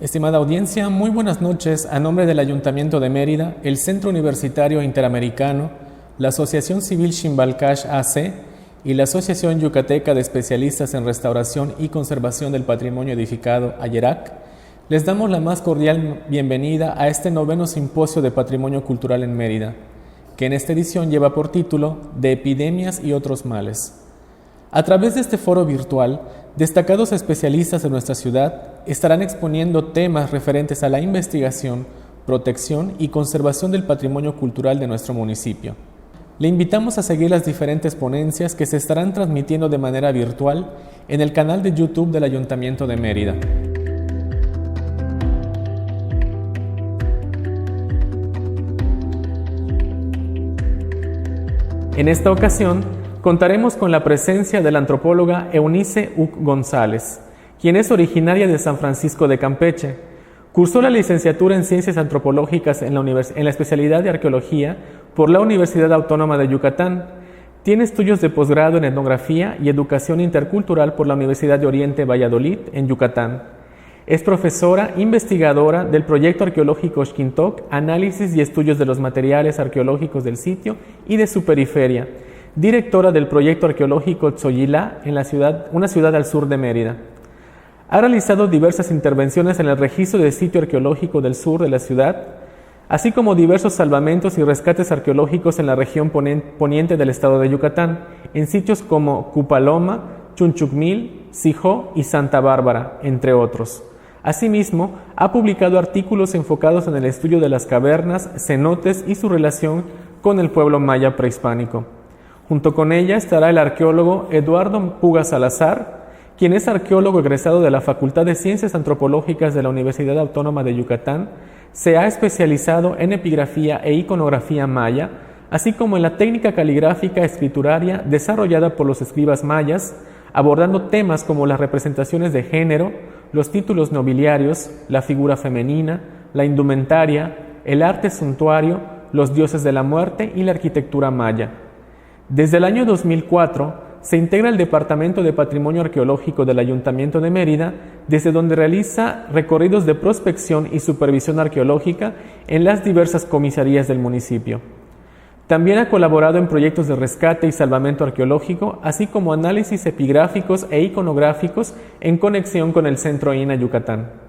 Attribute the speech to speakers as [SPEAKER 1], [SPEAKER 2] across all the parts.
[SPEAKER 1] Estimada audiencia, muy buenas noches. A nombre del Ayuntamiento de Mérida, el Centro Universitario Interamericano, la Asociación Civil Ximbalcash AC y la Asociación Yucateca de Especialistas en Restauración y Conservación del Patrimonio Edificado, AYERAC, les damos la más cordial bienvenida a este noveno Simposio de Patrimonio Cultural en Mérida, que en esta edición lleva por título De epidemias y otros males. A través de este foro virtual, destacados especialistas de nuestra ciudad estarán exponiendo temas referentes a la investigación, protección y conservación del patrimonio cultural de nuestro municipio. Le invitamos a seguir las diferentes ponencias que se estarán transmitiendo de manera virtual en el canal de YouTube del Ayuntamiento de Mérida. En esta ocasión, contaremos con la presencia de la antropóloga Eunice Uc González, quien es originaria de San Francisco de Campeche. Cursó la licenciatura en Ciencias Antropológicas en la especialidad de Arqueología por la Universidad Autónoma de Yucatán. Tiene estudios de posgrado en Etnografía y Educación Intercultural por la Universidad de Oriente Valladolid, en Yucatán. Es profesora investigadora del proyecto arqueológico Xquintoc, análisis y estudios de los materiales arqueológicos del sitio y de su periferia. Directora del proyecto arqueológico Tzoyilá en una ciudad al sur de Mérida. Ha realizado diversas intervenciones en el registro del sitio arqueológico del sur de la ciudad, así como diversos salvamentos y rescates arqueológicos en la región poniente del estado de Yucatán, en sitios como Cupaloma, Chunchucmil, Sijó y Santa Bárbara, entre otros. Asimismo, ha publicado artículos enfocados en el estudio de las cavernas, cenotes y su relación con el pueblo maya prehispánico. Junto con ella estará el arqueólogo Eduardo Puga Salazar, quien es arqueólogo egresado de la Facultad de Ciencias Antropológicas de la Universidad Autónoma de Yucatán. Se ha especializado en epigrafía e iconografía maya, así como en la técnica caligráfica escrituraria desarrollada por los escribas mayas, abordando temas como las representaciones de género, los títulos nobiliarios, la figura femenina, la indumentaria, el arte suntuario, los dioses de la muerte y la arquitectura maya. Desde el año 2004, se integra el Departamento de Patrimonio Arqueológico del Ayuntamiento de Mérida, desde donde realiza recorridos de prospección y supervisión arqueológica en las diversas comisarías del municipio. También ha colaborado en proyectos de rescate y salvamento arqueológico, así como análisis epigráficos e iconográficos en conexión con el Centro INA Yucatán.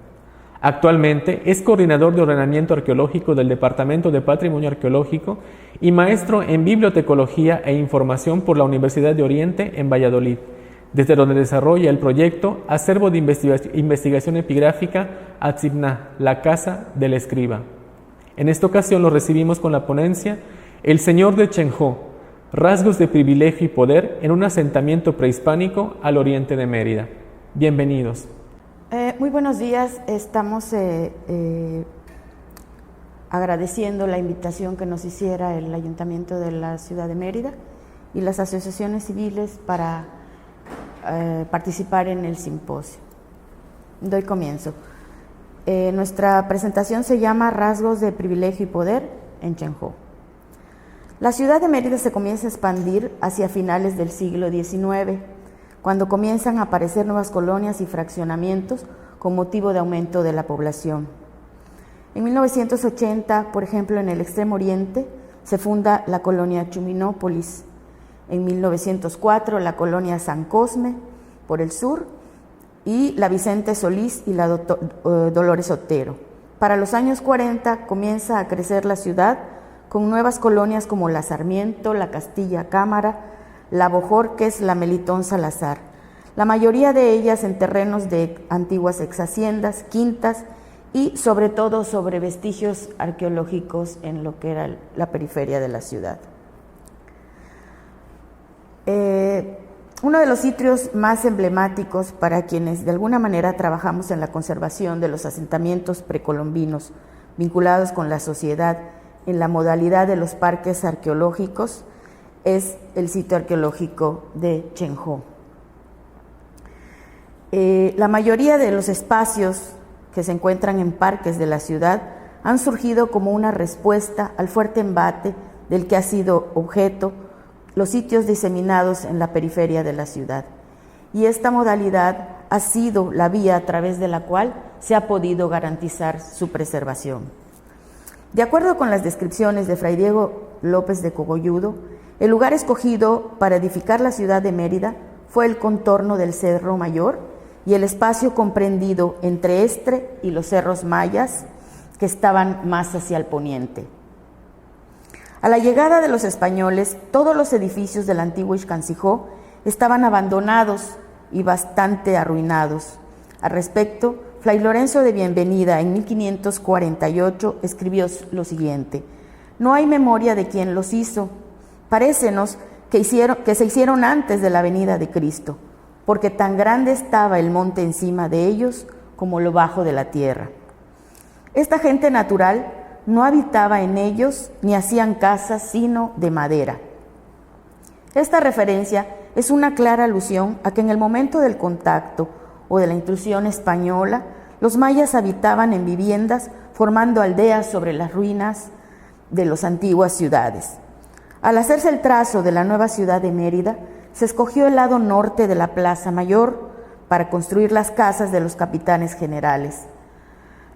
[SPEAKER 1] Actualmente es coordinador de ordenamiento arqueológico del Departamento de Patrimonio Arqueológico y maestro en bibliotecología e información por la Universidad de Oriente en Valladolid, desde donde desarrolla el proyecto Acervo de Investigación Epigráfica Atzibná, la Casa del Escriba. En esta ocasión lo recibimos con la ponencia El Señor de Chenjó, rasgos de privilegio y poder en un asentamiento prehispánico al oriente de Mérida. Bienvenidos.
[SPEAKER 2] Muy buenos días, estamos agradeciendo la invitación que nos hiciera el Ayuntamiento de la Ciudad de Mérida y las asociaciones civiles para participar en el simposio. Doy comienzo. Nuestra presentación se llama Rasgos de privilegio y poder en Chenjó. La ciudad de Mérida se comienza a expandir hacia finales del siglo XIX, cuando comienzan a aparecer nuevas colonias y fraccionamientos con motivo de aumento de la población. En 1980, por ejemplo, en el extremo oriente, se funda la colonia Chuminópolis. En 1904, la colonia San Cosme, por el sur, y la Vicente Solís y la Dolores Otero. Para los años 40 comienza a crecer la ciudad con nuevas colonias como la Sarmiento, la Castilla Cámara, la Bojorques, la Melitón Salazar, la mayoría de ellas en terrenos de antiguas exhaciendas, quintas y sobre todo sobre vestigios arqueológicos en lo que era la periferia de la ciudad. Uno de los sitios más emblemáticos para quienes de alguna manera trabajamos en la conservación de los asentamientos precolombinos vinculados con la sociedad en la modalidad de los parques arqueológicos es el sitio arqueológico de Chenjó. La mayoría de los espacios que se encuentran en parques de la ciudad han surgido como una respuesta al fuerte embate del que ha sido objeto los sitios diseminados en la periferia de la ciudad. y esta modalidad ha sido la vía a través de la cual se ha podido garantizar su preservación. De acuerdo con las descripciones de Fray Diego López de Cogolludo, el lugar escogido para edificar la ciudad de Mérida fue el contorno del Cerro Mayor y el espacio comprendido entre este y los cerros mayas que estaban más hacia el poniente. A la llegada de los españoles, todos los edificios del antiguo Ixcancijó estaban abandonados y bastante arruinados. Al respecto, Fray Lorenzo de Bienvenida en 1548 escribió lo siguiente: no hay memoria de quién los hizo. Parécenos que se hicieron antes de la venida de Cristo, porque tan grande estaba el monte encima de ellos como lo bajo de la tierra. Esta gente natural no habitaba en ellos ni hacían casas sino de madera. Esta referencia es una clara alusión a que en el momento del contacto o de la intrusión española, los mayas habitaban en viviendas formando aldeas sobre las ruinas de las antiguas ciudades. Al hacerse el trazo de la nueva ciudad de Mérida, se escogió el lado norte de la Plaza Mayor para construir las casas de los capitanes generales,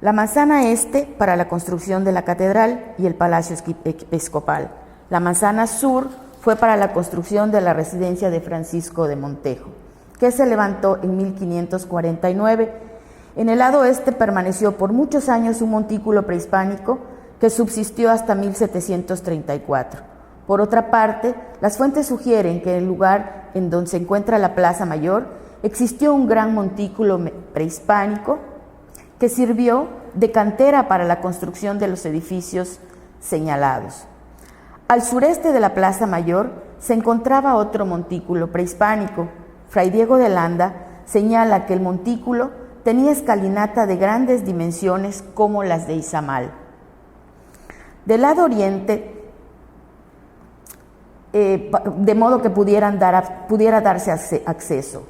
[SPEAKER 2] la manzana este para la construcción de la catedral y el palacio episcopal. La manzana sur fue para la construcción de la residencia de Francisco de Montejo, que se levantó en 1549. En el lado este permaneció por muchos años un montículo prehispánico que subsistió hasta 1734. Por otra parte, las fuentes sugieren que en el lugar en donde se encuentra la Plaza Mayor existió un gran montículo prehispánico que sirvió de cantera para la construcción de los edificios señalados. Al sureste de la Plaza Mayor se encontraba otro montículo prehispánico. Fray Diego de Landa señala que el montículo tenía escalinata de grandes dimensiones como las de Izamal. Del lado oriente, de modo que pudiera darse acceso.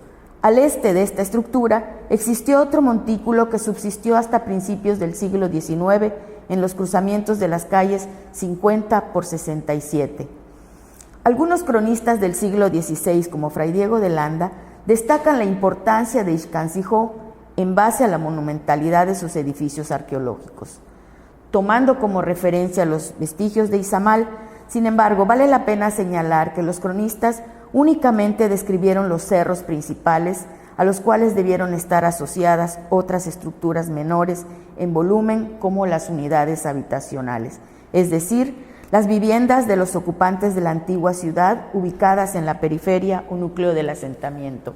[SPEAKER 2] Al este de esta estructura existió otro montículo que subsistió hasta principios del siglo XIX en los cruzamientos de las calles 50 por 67. Algunos cronistas del siglo XVI, como Fray Diego de Landa, destacan la importancia de Ixcancijó en base a la monumentalidad de sus edificios arqueológicos. Tomando como referencia los vestigios de Izamal, sin embargo, vale la pena señalar que los cronistas únicamente describieron los cerros principales, a los cuales debieron estar asociadas otras estructuras menores en volumen, como las unidades habitacionales, es decir, las viviendas de los ocupantes de la antigua ciudad ubicadas en la periferia o núcleo del asentamiento.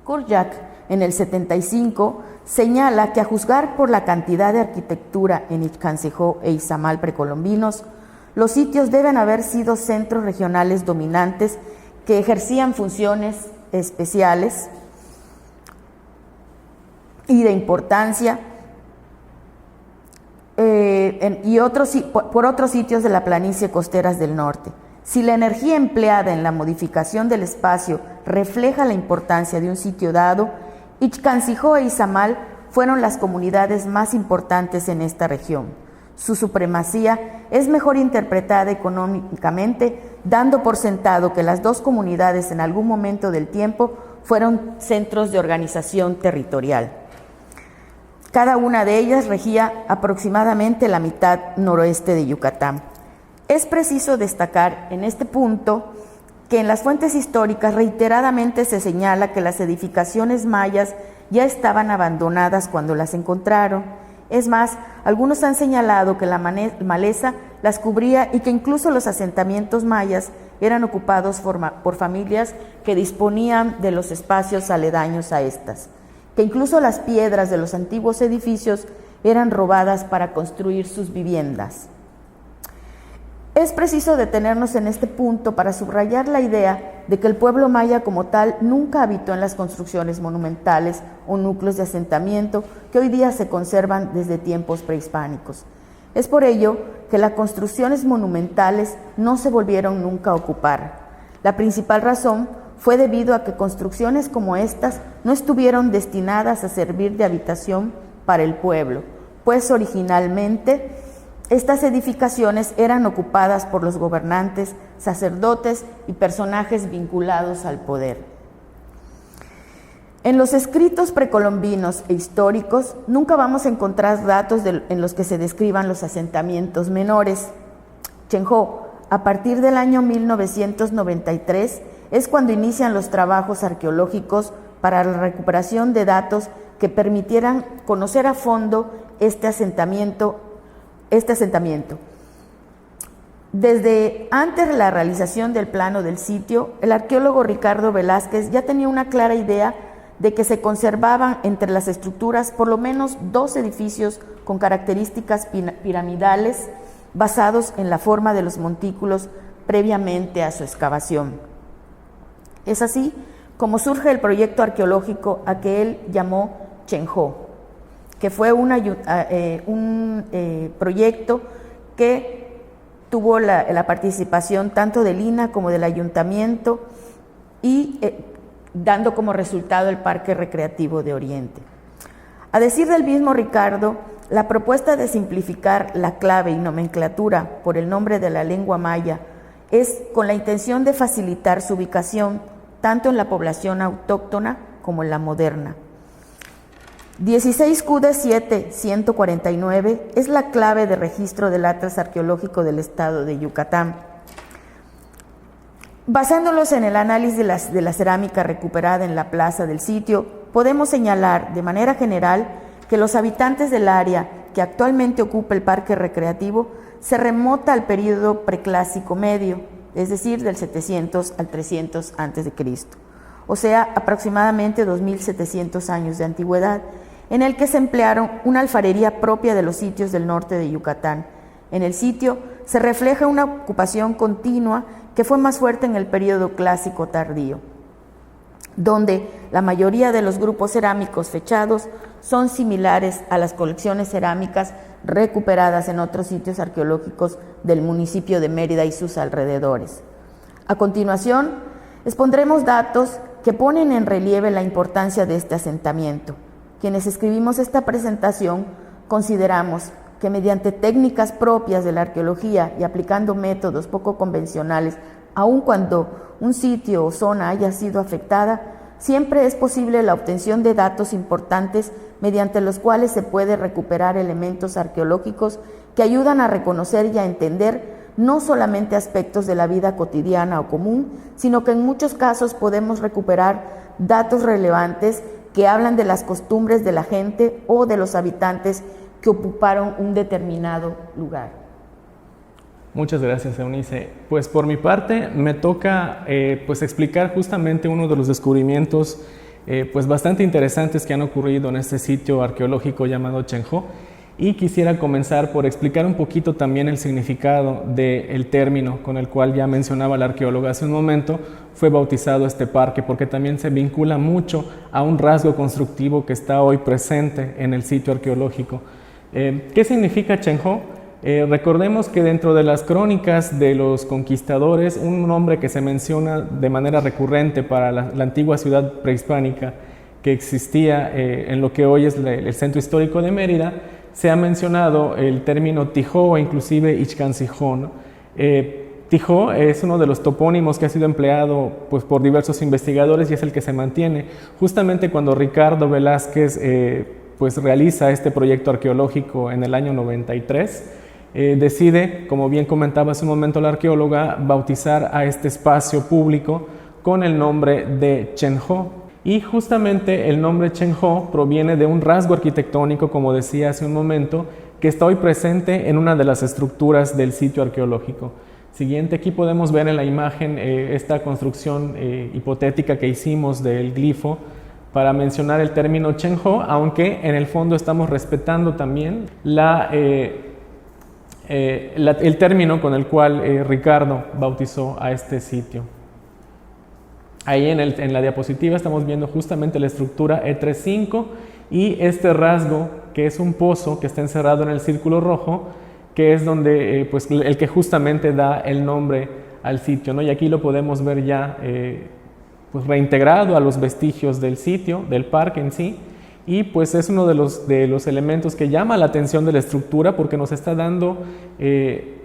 [SPEAKER 2] Kurjak, en el 75, señala que a juzgar por la cantidad de arquitectura en Ixcancijó e Izamal precolombinos, los sitios deben haber sido centros regionales dominantes que ejercían funciones especiales y de importancia por otros sitios de la planicie costeras del norte. Si la energía empleada en la modificación del espacio refleja la importancia de un sitio dado, Ixcancijó e Izamal fueron las comunidades más importantes en esta región. Su supremacía es mejor interpretada económicamente, dando por sentado que las dos comunidades en algún momento del tiempo fueron centros de organización territorial. Cada una de ellas regía aproximadamente la mitad noroeste de Yucatán. Es preciso destacar en este punto que en las fuentes históricas reiteradamente se señala que las edificaciones mayas ya estaban abandonadas cuando las encontraron. Es más, algunos han señalado que la maleza las cubría y que incluso los asentamientos mayas eran ocupados por familias que disponían de los espacios aledaños a estas, que incluso las piedras de los antiguos edificios eran robadas para construir sus viviendas. Es preciso detenernos en este punto para subrayar la idea de que el pueblo maya como tal nunca habitó en las construcciones monumentales o núcleos de asentamiento que hoy día se conservan desde tiempos prehispánicos. Es por ello que las construcciones monumentales no se volvieron nunca a ocupar. La principal razón fue debido a que construcciones como estas no estuvieron destinadas a servir de habitación para el pueblo, pues originalmente estas edificaciones eran ocupadas por los gobernantes, sacerdotes y personajes vinculados al poder. En los escritos precolombinos e históricos nunca vamos a encontrar datos en los que se describan los asentamientos menores. Chenhó, a partir del año 1993, es cuando inician los trabajos arqueológicos para la recuperación de datos que permitieran conocer a fondo este asentamiento. Desde antes de la realización del plano del sitio, el arqueólogo Ricardo Velázquez ya tenía una clara idea de que se conservaban entre las estructuras por lo menos 2 edificios con características piramidales basados en la forma de los montículos previamente a su excavación. Es así como surge el proyecto arqueológico a que él llamó Chenhó, que fue un proyecto que tuvo la participación tanto del INAH como del ayuntamiento y dando como resultado el Parque Recreativo de Oriente. A decir del mismo Ricardo, la propuesta de simplificar la clave y nomenclatura por el nombre de la lengua maya es con la intención de facilitar su ubicación tanto en la población autóctona como en la moderna. 16 QD7 149 es la clave de registro del Atlas Arqueológico del Estado de Yucatán. Basándonos en el análisis de la cerámica recuperada en la plaza del sitio, podemos señalar de manera general que los habitantes del área que actualmente ocupa el parque recreativo se remota al período preclásico medio, es decir, del 700 al 300 a.C., o sea, aproximadamente 2700 años de antigüedad, en el que se emplearon una alfarería propia de los sitios del norte de Yucatán. En el sitio se refleja una ocupación continua que fue más fuerte en el período clásico tardío, donde la mayoría de los grupos cerámicos fechados son similares a las colecciones cerámicas recuperadas en otros sitios arqueológicos del municipio de Mérida y sus alrededores. A continuación, expondremos datos que ponen en relieve la importancia de este asentamiento. Quienes escribimos esta presentación consideramos que mediante técnicas propias de la arqueología y aplicando métodos poco convencionales, aun cuando un sitio o zona haya sido afectada, siempre es posible la obtención de datos importantes mediante los cuales se puede recuperar elementos arqueológicos que ayudan a reconocer y a entender no solamente aspectos de la vida cotidiana o común, sino que en muchos casos podemos recuperar datos relevantes que hablan de las costumbres de la gente o de los habitantes que ocuparon un determinado lugar.
[SPEAKER 1] Muchas gracias, Eunice. Pues por mi parte me toca pues explicar justamente uno de los descubrimientos pues bastante interesantes que han ocurrido en este sitio arqueológico llamado Chenhó, y quisiera comenzar por explicar un poquito también el significado del término con el cual ya mencionaba la arqueóloga hace un momento, fue bautizado este parque, porque también se vincula mucho a un rasgo constructivo que está hoy presente en el sitio arqueológico. ¿Qué significa Chenhó? Recordemos que dentro de las crónicas de los conquistadores, un nombre que se menciona de manera recurrente para la antigua ciudad prehispánica que existía en lo que hoy es el centro histórico de Mérida, se ha mencionado el término Tijó o inclusive Ixcancijó, ¿no? Tijó es uno de los topónimos que ha sido empleado pues, por diversos investigadores y es el que se mantiene. Justamente cuando Ricardo Velázquez pues, realiza este proyecto arqueológico en el año 93, decide, como bien comentaba hace un momento la arqueóloga, bautizar a este espacio público con el nombre de Chenhó. Y justamente el nombre Chenhó proviene de un rasgo arquitectónico, como decía hace un momento, que está hoy presente en una de las estructuras del sitio arqueológico. Siguiente, aquí podemos ver en la imagen esta construcción hipotética que hicimos del glifo para mencionar el término Chenhó, aunque en el fondo estamos respetando también el término con el cual Ricardo bautizó a este sitio. Ahí en la diapositiva estamos viendo justamente la estructura E35 y este rasgo que es un pozo que está encerrado en el círculo rojo, que es donde, pues, el que justamente da el nombre al sitio, ¿no? Y aquí lo podemos ver ya pues, reintegrado a los vestigios del sitio, del parque en sí, y pues es uno de los elementos que llama la atención de la estructura porque nos está dando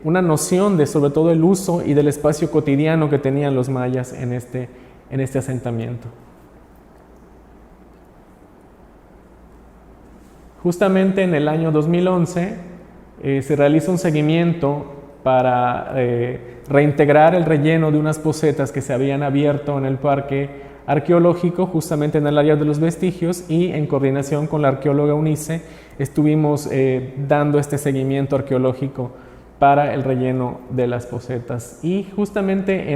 [SPEAKER 1] una noción de sobre todo el uso y del espacio cotidiano que tenían los mayas en este asentamiento. Justamente en el año 2011 se realiza un seguimiento para reintegrar el relleno de unas posetas que se habían abierto en el parque arqueológico, justamente en el área de los vestigios, y en coordinación con la arqueóloga Eunice estuvimos dando este seguimiento arqueológico para el relleno de las posetas. Y justamente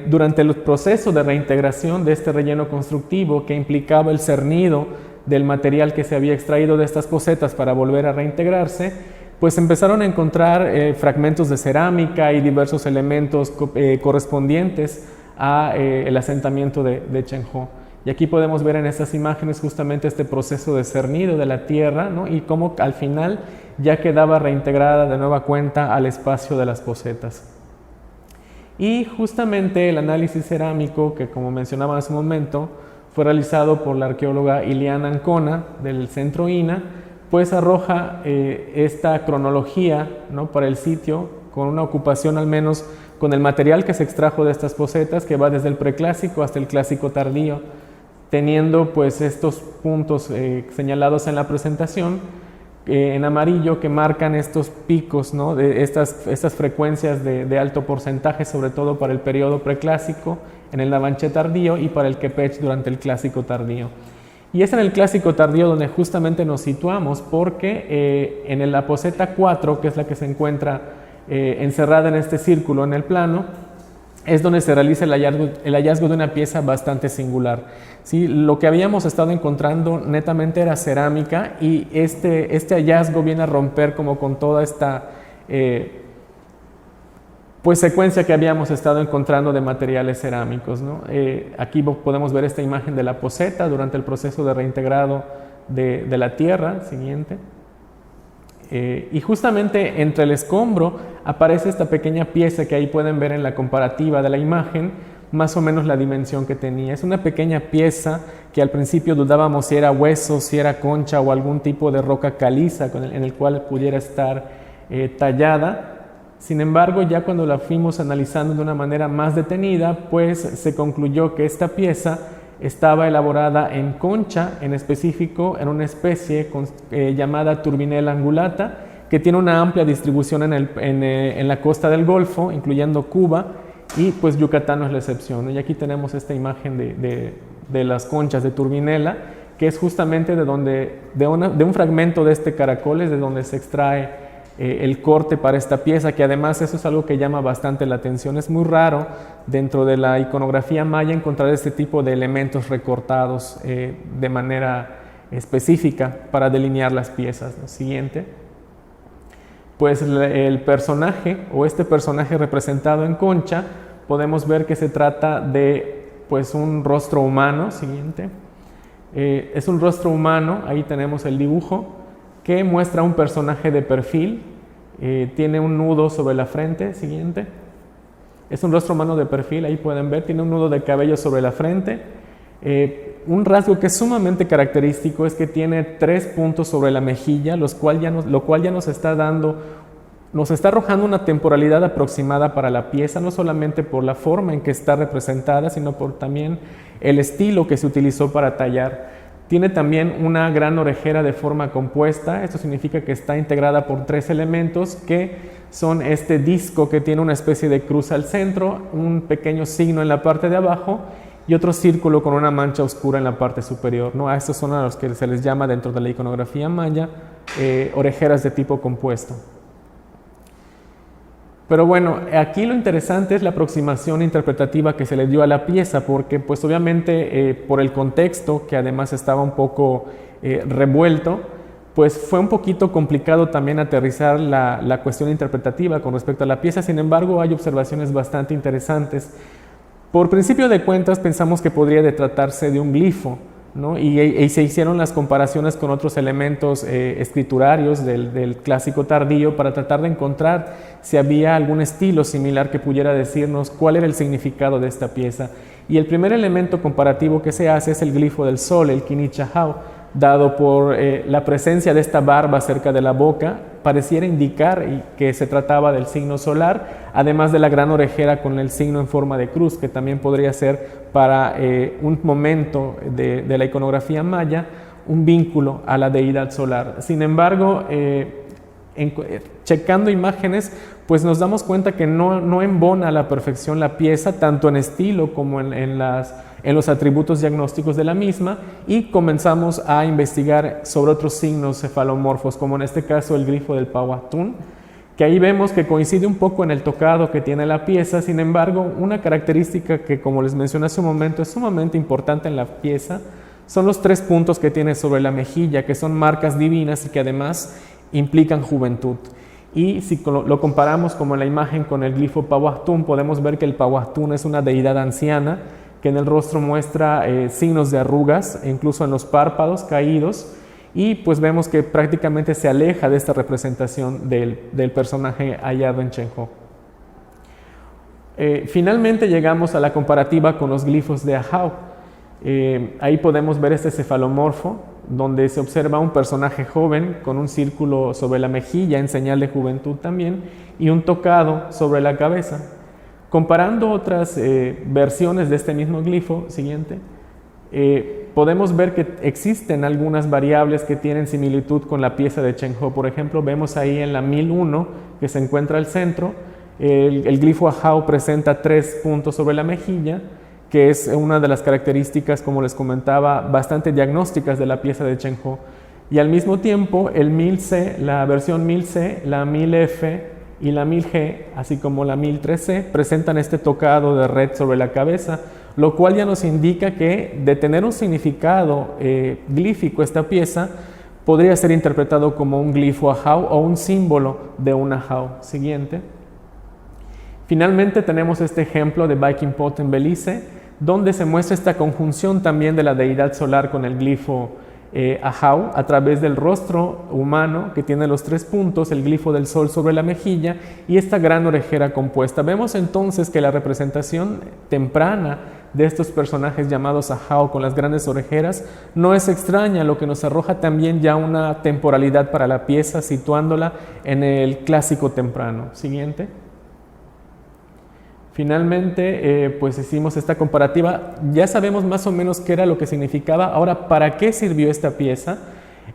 [SPEAKER 1] durante el proceso de reintegración de este relleno constructivo, que implicaba el cernido del material que se había extraído de estas posetas para volver a reintegrarse, pues empezaron a encontrar fragmentos de cerámica y diversos elementos correspondientes a el asentamiento de Chenjo. Y aquí podemos ver en estas imágenes justamente este proceso de cernido de la tierra, ¿no? Y cómo al final ya quedaba reintegrada de nueva cuenta al espacio de las posetas. Y justamente el análisis cerámico, que como mencionaba hace un momento, fue realizado por la arqueóloga Iliana Ancona del Centro INA, pues arroja esta cronología, ¿no?, para el sitio, con una ocupación al menos con el material que se extrajo de estas posetas, que va desde el preclásico hasta el clásico tardío, teniendo pues estos puntos señalados en la presentación en amarillo, que marcan estos picos, ¿no?, de estas frecuencias de alto porcentaje, sobre todo para el periodo preclásico en el Navanché tardío y para el Quepech durante el clásico tardío. Y es en el clásico tardío donde justamente nos situamos, porque en la poseta 4, que es la que se encuentra encerrada en este círculo en el plano, es donde se realiza el hallazgo de una pieza bastante singular. ¿Sí? Lo que habíamos estado encontrando netamente era cerámica, y este hallazgo viene a romper como con toda esta pues secuencia que habíamos estado encontrando de materiales cerámicos, ¿no? Aquí podemos ver esta imagen de la poseta durante el proceso de reintegrado de la tierra, siguiente. Y justamente entre el escombro aparece esta pequeña pieza que ahí pueden ver en la comparativa de la imagen, más o menos la dimensión que tenía. Es una pequeña pieza que al principio dudábamos si era hueso, si era concha o algún tipo de roca caliza en el cual pudiera estar tallada. Sin embargo, ya cuando la fuimos analizando de una manera más detenida, pues se concluyó que esta pieza estaba elaborada en concha, en específico en una especie llamada Turbinella angulata, que tiene una amplia distribución en la costa del Golfo, incluyendo Cuba, y pues Yucatán no es la excepción, ¿no? Y aquí tenemos esta imagen de las conchas de Turbinella, que es justamente de un fragmento de este caracol, es de donde se extrae el corte para esta pieza, que además eso es algo que llama bastante la atención. Es muy raro dentro de la iconografía maya encontrar este tipo de elementos recortados de manera específica para delinear las piezas, ¿no? Siguiente. Pues el personaje, o este personaje representado en concha, podemos ver que se trata de pues un rostro humano. Siguiente. Es un rostro humano, ahí tenemos el dibujo, que muestra un personaje de perfil, tiene un nudo sobre la frente. Siguiente. Es un rostro humano de perfil, ahí pueden ver, tiene un nudo de cabello sobre la frente. Un rasgo que es sumamente característico es que tiene 3 puntos sobre la mejilla, lo cual ya nos está arrojando una temporalidad aproximada para la pieza, no solamente por la forma en que está representada, sino por también el estilo que se utilizó para tallar. Tiene también una gran orejera de forma compuesta. Esto significa que está integrada por 3 elementos, que son este disco que tiene una especie de cruz al centro, un pequeño signo en la parte de abajo y otro círculo con una mancha oscura en la parte superior, ¿no? A estos son a los que se les llama dentro de la iconografía maya orejeras de tipo compuesto. Pero bueno, aquí lo interesante es la aproximación interpretativa que se le dio a la pieza, porque pues obviamente por el contexto, que además estaba un poco revuelto, pues fue un poquito complicado también aterrizar la cuestión interpretativa con respecto a la pieza. Sin embargo, hay observaciones bastante interesantes. Por principio de cuentas, pensamos que podría tratarse de un glifo, ¿no? Y se hicieron las comparaciones con otros elementos escriturarios del clásico tardío para tratar de encontrar si había algún estilo similar que pudiera decirnos cuál era el significado de esta pieza. Y el primer elemento comparativo que se hace es el glifo del sol, el Kinichahau, dado por la presencia de esta barba cerca de la boca, pareciera indicar que se trataba del signo solar, además de la gran orejera con el signo en forma de cruz, que también podría ser para un momento de la iconografía maya un vínculo a la deidad solar. Sin embargo, checando imágenes, pues nos damos cuenta que no embona a la perfección la pieza, tanto en estilo como en los atributos diagnósticos de la misma, y comenzamos a investigar sobre otros signos cefalomorfos, como en este caso el glifo del Pahuajtún, que ahí vemos que coincide un poco en el tocado que tiene la pieza. Sin embargo, una característica que, como les mencioné hace un momento, es sumamente importante en la pieza, son los 3 puntos que tiene sobre la mejilla, que son marcas divinas y que además implican juventud. Y si lo comparamos como en la imagen con el glifo Pahuajtún, podemos ver que el Pahuajtún es una deidad anciana que en el rostro muestra signos de arrugas, e incluso en los párpados caídos, y pues vemos que prácticamente se aleja de esta representación del personaje hallado en Chenjo. Finalmente llegamos a la comparativa con los glifos de Ahau. Ahí podemos ver este cefalomorfo, donde se observa un personaje joven con un círculo sobre la mejilla en señal de juventud también, y un tocado sobre la cabeza. Comparando otras versiones de este mismo glifo, siguiente, podemos ver que existen algunas variables que tienen similitud con la pieza de Chenjo. Por ejemplo, vemos ahí en la 1001, que se encuentra al centro, el glifo Ahau presenta 3 puntos sobre la mejilla, que es una de las características, como les comentaba, bastante diagnósticas de la pieza de Chenjo. Y al mismo tiempo, el 1000C, la versión 1000C, la 1000F y la 1000G, así como la 1003C, presentan este tocado de red sobre la cabeza, lo cual ya nos indica que, de tener un significado glífico esta pieza, podría ser interpretado como un glifo Ahau o un símbolo de un Ahau. Siguiente. Finalmente tenemos este ejemplo de Baking Pot en Belice, donde se muestra esta conjunción también de la deidad solar con el glifo Ahau a través del rostro humano que tiene los 3 puntos, el glifo del sol sobre la mejilla y esta gran orejera compuesta. Vemos entonces que la representación temprana de estos personajes llamados Ahau con las grandes orejeras no es extraña, lo que nos arroja también ya una temporalidad para la pieza, situándola en el clásico temprano. Siguiente. Finalmente, pues hicimos esta comparativa. Ya sabemos más o menos qué era lo que significaba. Ahora, ¿para qué sirvió esta pieza?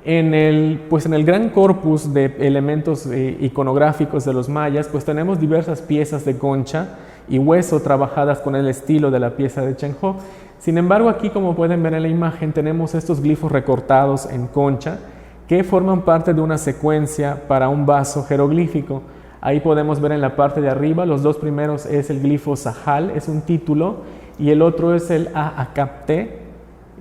[SPEAKER 1] En el gran corpus de elementos iconográficos de los mayas, pues tenemos diversas piezas de concha y hueso trabajadas con el estilo de la pieza de Chenjo. Sin embargo, aquí, como pueden ver en la imagen, tenemos estos glifos recortados en concha que forman parte de una secuencia para un vaso jeroglífico. Ahí podemos ver en la parte de arriba, los 2 primeros es el glifo Sahal, es un título, y el otro es el Aacapté,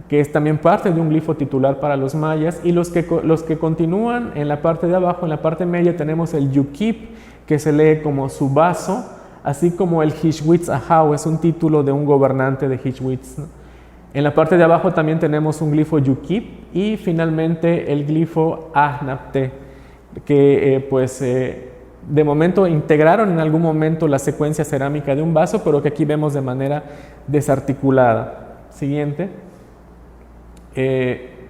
[SPEAKER 1] que es también parte de un glifo titular para los mayas, y los que continúan en la parte de abajo, en la parte media tenemos el Yuquip, que se lee como su vaso, así como el Hishwitz Ahau, es un título de un gobernante de Hishwitz, ¿no? En la parte de abajo también tenemos un glifo Yuquip, y finalmente el glifo Ahnapté, que de momento integraron en algún momento la secuencia cerámica de un vaso, pero que aquí vemos de manera desarticulada. Siguiente.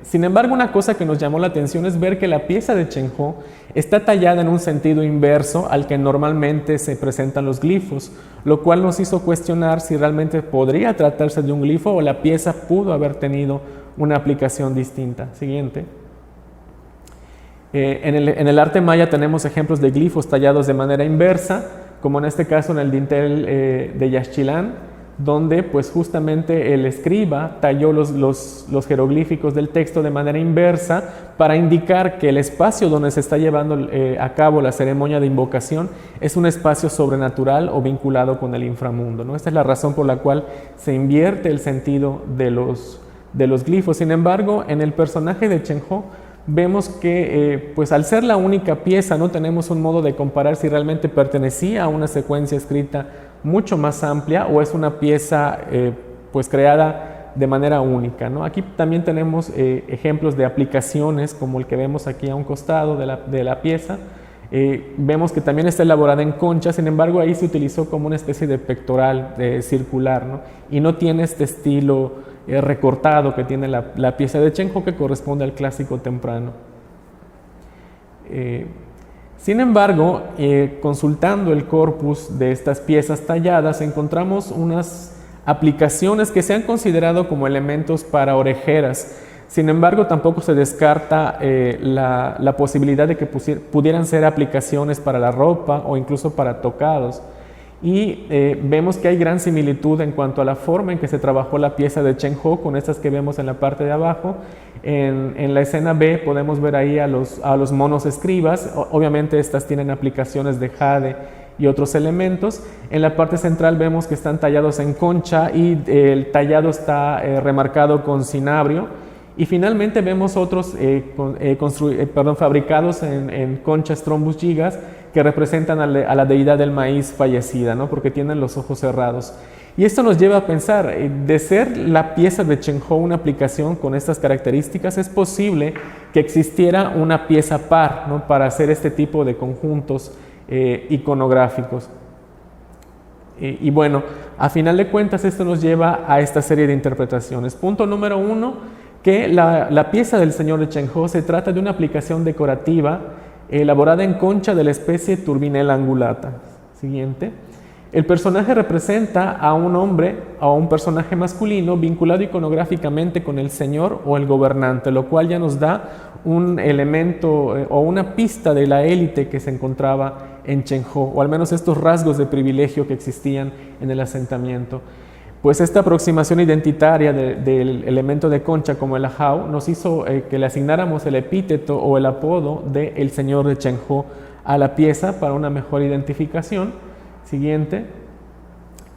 [SPEAKER 1] Sin embargo, una cosa que nos llamó la atención es ver que la pieza de Chenjo está tallada en un sentido inverso al que normalmente se presentan los glifos, lo cual nos hizo cuestionar si realmente podría tratarse de un glifo o la pieza pudo haber tenido una aplicación distinta. Siguiente. En el arte maya tenemos ejemplos de glifos tallados de manera inversa, como en este caso en el dintel de Yaxchilán, donde pues justamente el escriba talló los jeroglíficos del texto de manera inversa para indicar que el espacio donde se está llevando a cabo la ceremonia de invocación es un espacio sobrenatural o vinculado con el inframundo, ¿no? Esta es la razón por la cual se invierte el sentido de los glifos. Sin embargo, en el personaje de Chenjo vemos que pues al ser la única pieza no tenemos un modo de comparar si realmente pertenecía a una secuencia escrita mucho más amplia o es una pieza pues creada de manera única, ¿no? Aquí también tenemos ejemplos de aplicaciones como el que vemos aquí a un costado de la pieza. Vemos que también está elaborada en concha, sin embargo ahí se utilizó como una especie de pectoral circular, ¿no? Y no tiene este estilo recortado que tiene la pieza de Chenjo, que corresponde al clásico temprano. Sin embargo, consultando el corpus de estas piezas talladas, encontramos unas aplicaciones que se han considerado como elementos para orejeras Sin embargo, tampoco se descarta la posibilidad de que pudieran ser aplicaciones para la ropa o incluso para tocados. Y vemos que hay gran similitud en cuanto a la forma en que se trabajó la pieza de Chen Ho con estas que vemos en la parte de abajo. En la escena B podemos ver ahí a los monos escribas. Obviamente estas tienen aplicaciones de jade y otros elementos. En la parte central vemos que están tallados en concha y el tallado está remarcado con cinabrio. Y finalmente vemos otros fabricados en conchas trombus gigas que representan a la deidad del maíz fallecida, ¿no? Porque tienen los ojos cerrados. Y esto nos lleva a pensar, de ser la pieza de Chen Ho una aplicación con estas características, es posible que existiera una pieza par, ¿no? Para hacer este tipo de conjuntos iconográficos. Y bueno, a final de cuentas esto nos lleva a esta serie de interpretaciones. Punto número 1, que la pieza del señor de Chen Ho se trata de una aplicación decorativa elaborada en concha de la especie Turbinella angulata. Siguiente. El personaje representa a un hombre, a un personaje masculino vinculado iconográficamente con el señor o el gobernante, lo cual ya nos da un elemento o una pista de la élite que se encontraba en Chen Ho, o al menos estos rasgos de privilegio que existían en el asentamiento. Pues esta aproximación identitaria del elemento de concha como el ajao nos hizo que le asignáramos el epíteto o el apodo de el señor de Chen Ho a la pieza para una mejor identificación. Siguiente.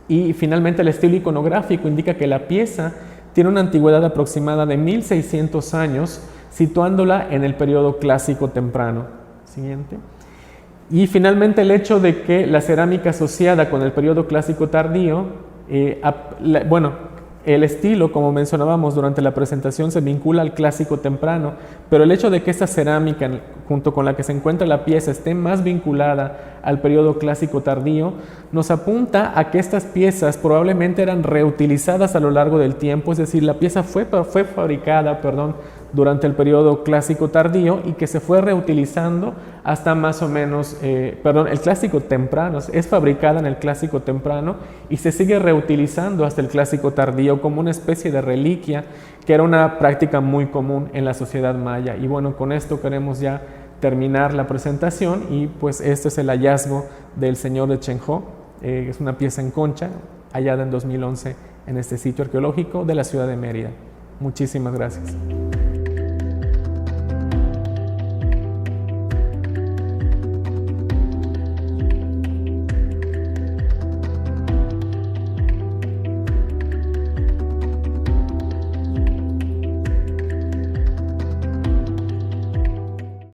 [SPEAKER 1] Y finalmente el estilo iconográfico indica que la pieza tiene una antigüedad aproximada de 1600 años, situándola en el periodo clásico temprano. Siguiente. Y finalmente el hecho de que la cerámica asociada con el periodo clásico tardío, el estilo, como mencionábamos durante la presentación, se vincula al clásico temprano, pero el hecho de que esta cerámica, junto con la que se encuentra la pieza, esté más vinculada al periodo clásico tardío, nos apunta a que estas piezas probablemente eran reutilizadas a lo largo del tiempo, es decir, la pieza fue fabricada durante el periodo clásico tardío y que se fue reutilizando hasta más o menos, el clásico temprano, es fabricada en el clásico temprano y se sigue reutilizando hasta el clásico tardío como una especie de reliquia que era una práctica muy común en la sociedad maya. Y bueno, con esto queremos ya terminar la presentación y pues este es el hallazgo del señor de Chen Ho, es una pieza en concha hallada en 2011 en este sitio arqueológico de la ciudad de Mérida. Muchísimas gracias.